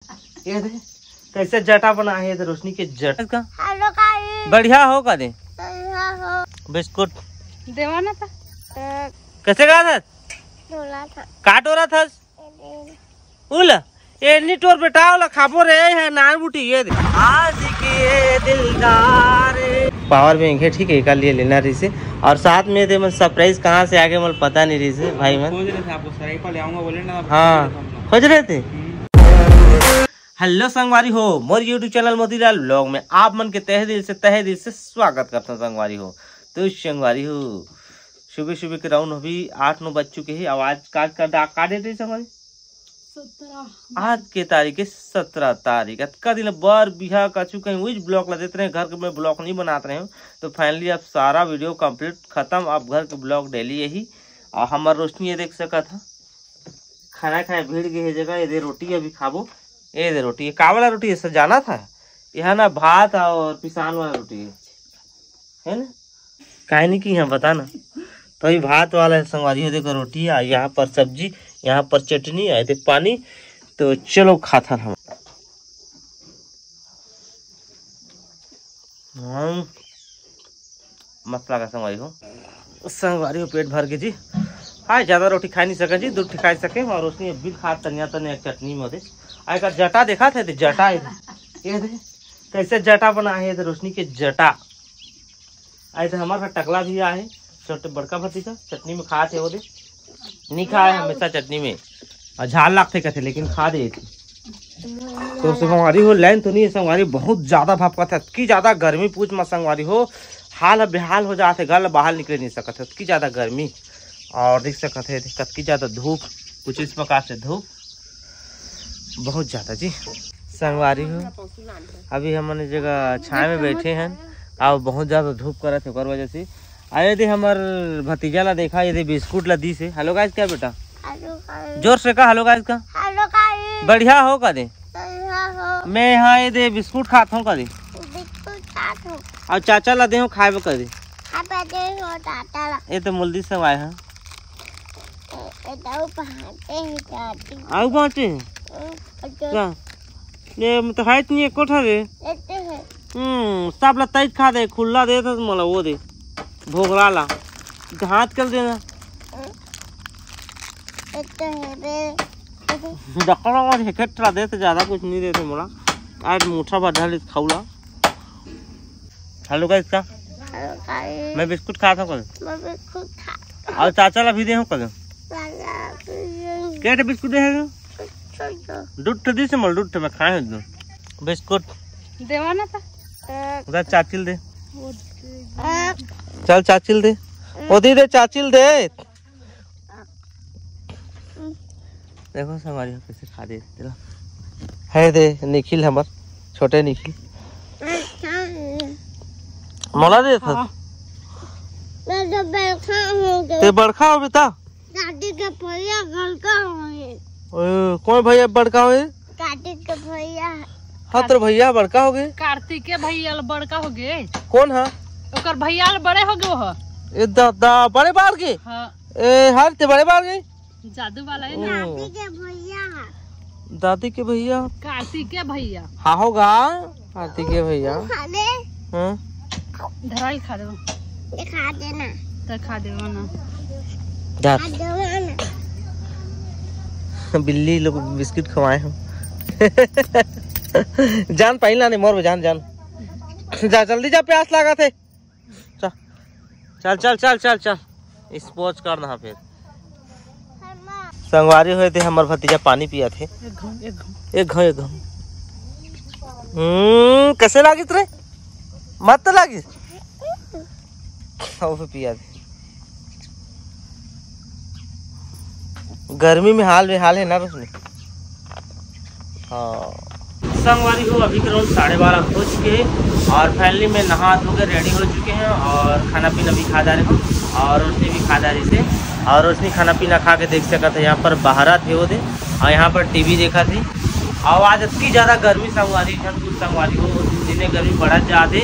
ये दे कैसे जटा बना है ये रोशनी के जट का बढ़िया हो का दे बिस्कुट देवाना था कैसे गा था काट हो रहा था उल ये निटोर बेटा वाला खाबो रे है नान बूटी ये दे आज के दिलदार पावर बैंक है ठीक है का लिए लेना रही से और साथ में दे मैं सरप्राइज कहाँ से आगे मुझे पता नहीं रही से भाई मैं हाँ खोज रहे थे। हेलो संगवारी हो मोर यूट्यूब चैनल मोतीलाल व्लॉग में आप मन के तहे दिल से स्वागत करता हूँ संगवारी हो। तो संगवारी हो सुबह सुबह के राउंड अभी 8-9 बज चुके हैं। आवाज काट कर देते संगवारी 17 आज के तारीख 17 तारीख का दिन बर बिहा का चुके हैं वही ब्लॉग ला देते रहे घर के मैं ब्लॉग नहीं बनाते रहे हूँ। तो फाइनली अब सारा वीडियो कंप्लीट खत्म। अब घर के ब्लॉग डेली यही और हमारा रोशनी ये देख सका था खाना खाए भीड़ गई है जगह। ये रोटी अभी खाबो ये दे रोटी का वाला रोटी है जाना था यह ना भात और पिसान वाला रोटी है ना काहे नहीं की यहाँ बता ना। तो अभी भात वाला है संगवारी है देखो रोटी है यहाँ पर सब्जी यहाँ पर चटनी आए थे पानी। तो चलो खाता हम मस्त लगा संगवारी हो पेट भर के जी। हाँ ज्यादा रोटी खा नहीं सके जी दूध खा सके और उसने बिल खा तनिया तनिया चटनी में दे आएगा जटा देखा थे जटा ये दे कैसे जटा बना है रोशनी के जटा आए थे हमारा टकला भी आए छोटे बड़का भतीजा चटनी में खा थे वो दे नहीं खाए हमेशा चटनी में और झाल लागते कहते लेकिन खा दे थी। तो संगवारी हो लाइन तो नहीं है संगवारी बहुत ज्यादा भाप था की ज्यादा गर्मी पूछ मत संगवारी हो हाल बेहाल हो जाते घर बाहर निकल नहीं सकते की ज्यादा गर्मी और देख सकते है कतकी ज्यादा धूप कुछ इस प्रकार से धूप बहुत ज्यादा जी संगवारी हो। अभी हमने जगह छाए में बैठे हैं और बहुत ज्यादा धूप कर थे वजह से आए थे हमार भतीजा ला देखा ये बिस्कुट ला दी से। हेलो गाइस क्या बेटा जोर से कहा हेलो गाइस का बढ़िया हो का दे मैं यहाँ ये दे बिस्कुट खाता हूँ का दे और चाचा ला दे खाए कर दे ये तो मुल्दी सब आए हैं आउ पहुँचे ये तो है नहीं कोठा रे सब ला तैज खा दे खुला दे तो मला वो दे भोगला ला हाथ कर देना डकड़ा और हेकेट्रा देते ज्यादा कुछ नहीं देते मोला आज मुठा भर ढाल खाऊला। हेलो गाइस का मैं बिस्कुट खाता हूँ और चाचा ला भी दे हूँ कल क्या बिस्कुट दे दूध दी से मल दूध मैं खाए बिस्कुट देवाना था चाचिल दे चल चाचिल दे ओ दी दे चाचिल दे देखो संगवारी कैसे खा दे है दे निखिल हमार छोटे निखिल मोला दे था ते बड़का हो बेटा दादी के भैया बड़का हो कौन भैया बड़का हो कार्तिक के भैया हाँ तो भैया बड़का हो गए कार्तिक के भैया बड़का हो गए कौन है ओकर भैया बड़े हो गए हो ये दादा बड़े बार के हाँ हर ते बड़े बार गए जादू वाला है ना दादी के भैया दादी के भैया कार्तिक के भैया हाँ होगा कार्तिक के भैया हाँ धराई खा दो खा देना तो खा देना ना बिल्ली लोग बिस्किट खवाए हम जान पहला नहीं मोर जान जान जा जल्दी जा प्यास लगा थे चल चल चल चल चल स्पोर्ट्स करना फिर संगवारी हुए थे हमारे भतीजा पानी पिया थे एक घम कैसे लागित रे मत तो लागिस पिया थे गर्मी में हाल बेहाल है ना उसने। हाँ संगवारी हो अभी के रोज 12:30 हो चुके हैं और फाइनली में नहा धो के रेडी हो चुके हैं और खाना पीना भी खा जा रहे हैं और रोशनी भी खा जा रही थी और रोशनी खाना पीना खा के देख सका था। यहाँ पर बाहर थे वो दे और यहाँ पर टीवी देखा थी और आज इतनी ज़्यादा गर्मी संगवारी संगवारी हो दिन गर्मी बढ़ा जाते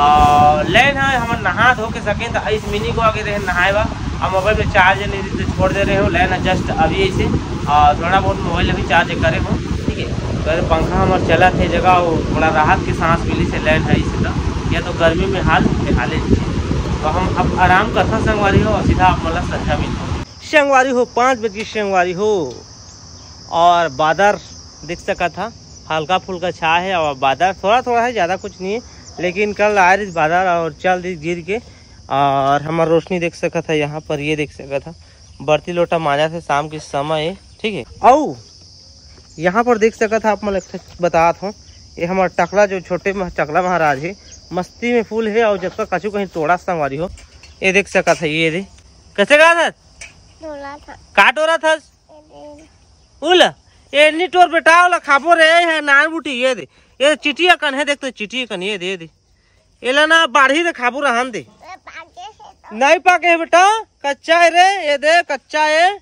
और लेन है हम नहा धो के सकें तो इस मिनी को आगे रहे नहाए बा और मोबाइल में चार्ज नहीं छोड़ दे रहे हो लेन जस्ट अभी ऐसे और थोड़ा बहुत मोबाइल अभी चार्ज करे हो ठीक है। तो पंखा हमारे चला थे जगह वो थोड़ा राहत की सांस मिली से लैंड है इसे या तो गर्मी में हाल हाले तो हम अब आराम करता संगवारी हो और सीधा आप मतलब संध्या मिलता संगवारी हो 5 बजे संगवारी हो और बादल दिख सका था, हल्का फुल्का छा है और बादल थोड़ा थोड़ा है, ज़्यादा कुछ नहीं है, लेकिन कल आए इस बादल और चल दी गिर के और हमारा रोशनी देख सका था यहाँ पर, ये देख सका था बर्ती लोटा मांझा थे शाम के समय है, ठीक है। और यहाँ पर देख सका था आप मैं बता था ये हमारा टकला जो छोटे टकला महाराज है मस्ती में फूल है और जब तक कछु कहीं तोड़ा संगवारी हो ये देख सका था, ये दे कैसे कहा था काट हो रहा था उल ये नी टोर बेटा वाला खाबो रे है नान बूटी ये दे ये चिटिया कन है देखते चिटिया कन ये दे ये ना बाढ़ी दे खाबू रहन दे नहीं पाके है बेटा कच्चा है रे ये दे कच्चा है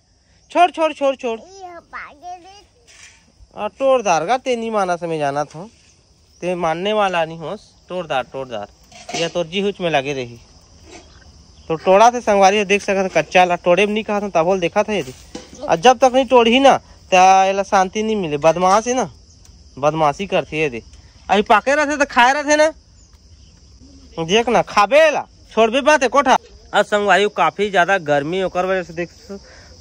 छोड़ छोड़ छोड़ छोड़ तोड़दार का ते नहीं माना समय जाना था ते मानने वाला नहीं होस तोड़दार या तो जी हुच में लगे रही तो टोड़ा थे संगवारी देख सका था कच्चा ला टोड़े में नहीं कहा था तब देखा था ये और जब तक नहीं तोड़ी ना तो शांति नहीं मिले, बदमाश है ना बदमाशी करती है दे अभी पाके रहते तो खाए रहते ना देख ना खाबे ला छोड़ भी बात है कोठा। अब संगवारी काफी ज्यादा गर्मी ओकर वजह से देख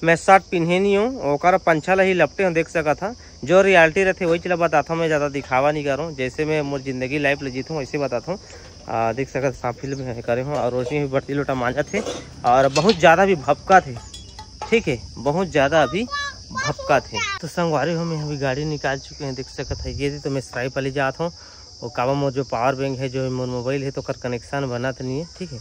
मैं शर्ट पिन्हे नहीं हूँ ओकर पंछा ला ही लपटे हूँ देख सका था जो रियलिटी रहते वही चला बताता हूँ, मैं ज़्यादा दिखावा नहीं कर रहा हूँ, जैसे मैं मोर जिंदगी लाइफ ले जीता हूँ वैसे बताता हूँ। देख सका साफिल में करे हूँ और रोशनी भी बर्ती लोटा मांझा थे और बहुत ज़्यादा भी भपका थे, ठीक है बहुत ज़्यादा अभी भपका थे। तो संगवारी हो मैं अभी गाड़ी निकाल चुके हैं देख सका था ये तो मैं सराय पाली जाता हूँ और काबा मोर जो पावर बैंक है जो मोर मोबाइल है तो कर कनेक्शन बना तो नहीं है, ठीक है।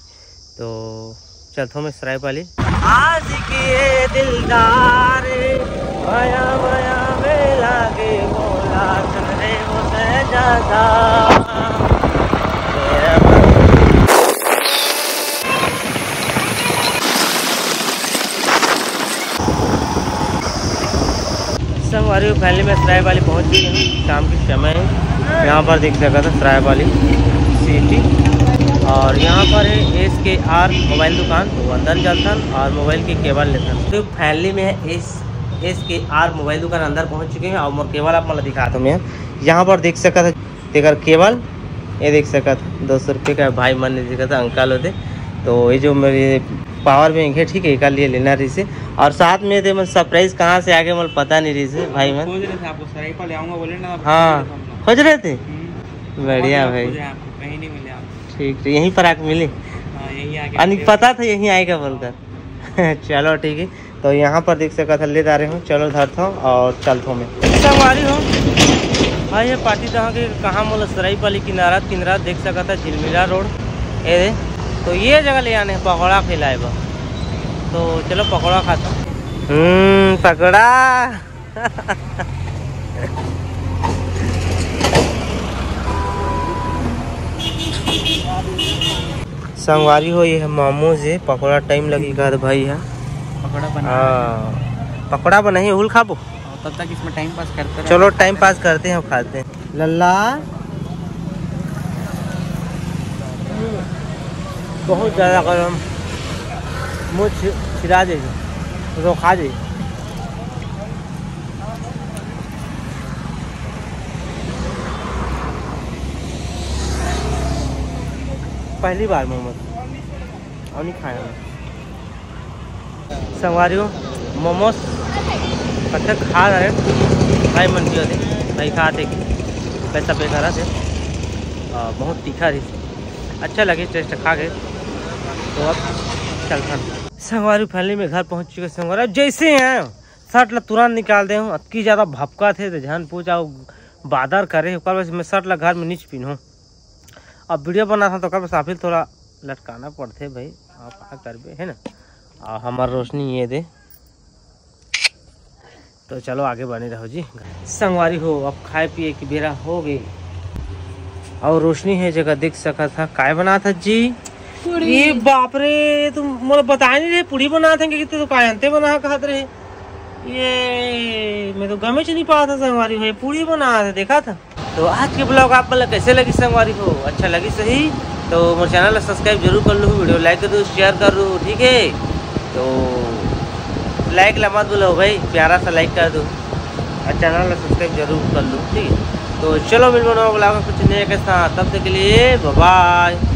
तो चलता हूँ मैं सराय पाली आज के दिलदार माया माया में लागे बोला चले वो सजादा संगवारी फैमिली में सराय वाली पहुँच गई है, शाम के समय है। यहाँ पर देख सका था सराय वाली सिटी और यहाँ पर है SKR मोबाइल दुकान, तो अंदर चलथन और मोबाइल के केबल लेथन। तो फैमिली में है SKR मोबाइल दुकान अंदर पहुँच चुके हैं और मोर केबल आप मतलब दिखाता हूँ मैं। यहाँ पर देख सका था देकर केबल ये देख सका था 200 रुपये का भाई मन ने देखा था अंकल होते, तो ये जो मेरे पावर बैंक है ठीक है एक लिए लेना रही से और साथ में थे मैं सरप्राइज कहाँ से आगे मुझे पता नहीं रही से भाई मैं आपको सराय पर ले आऊंगा बोले ना। हाँ खोज रहे थे बढ़िया भाई कहीं नहीं मिले आप ठीक यहीं पर आके मिले यहीं पता था यहीं आएगा बोलकर चलो ठीक है। तो यहाँ पर देख सका था ले जा रहे हूँ, चलो धरता हूँ और चलता हूँ मैं संगवारी हूँ। हाँ ये पार्टी तो कहाँ बोला सराय पाली किनारा देख सका था झिलमिला रोड ये तो ये जगह ले आने पकौड़ा खिलाए बा, तो चलो पकौड़ा खाता पकौड़ा संगवारी हो ये मोमोज है पकौड़ा टाइम लगेगा भाई है पकौड़ा बना पकौड़ा बनाइए हुल खाबो तब तक इसमें टाइम पास करते हैं। चलो टाइम पास करते हैं खाते हैं लल्ला बहुत ज़्यादा गरम मुँह छिरा देगी तो खा दे पहली बार मोमोज और नहीं खाया मैं संगवारी हो मोमोज अच्छा खा रहे भाई मन की होते भाई खाते कि पैसा पे करा थे बहुत तीखा थी अच्छा लगे टेस्ट खा गए तो अब चलता संगवारी फैमिली में घर पहुंच चुके संगवारी अब जैसे हैं शर्ट ला तुरंत निकाल दे हूँ अतकी ज़्यादा भपका थे तो जान पूछा बादर करे मैं शर्ट ला घर में नीच पीनूँ अब वीडियो बना था तो कब साफिल थोड़ा लटकाना पड़ते भाई आप क्या करबे है ना। और हमारा रोशनी ये दे तो चलो आगे बने रहो जी संगवारी हो अब खाए पिए की बेरा हो गई और रोशनी है जगह देख सका था काय बना था जी ये बाप रे तुम मुझे बताए नहीं रहे पूरी बना थे कि तो कायंते बना कहते रहे ये मैं तो गमे च नहीं पाया था संगवारी हो पूरी बना था देखा था। तो आज के ब्लॉग आप मतलब कैसे लगी संगवारी हो अच्छा लगी सही तो मेरे चैनल सब्सक्राइब जरूर कर लो वीडियो लाइक कर दो शेयर कर दो ठीक है। तो लाइक ला मत बोलो भाई प्यारा सा लाइक कर दो और चैनल को सब्सक्राइब जरूर कर लो, ठीक है। तो चलो मिल बनाओ कुछ नए के साथ, तब तक के लिए बाय बाय।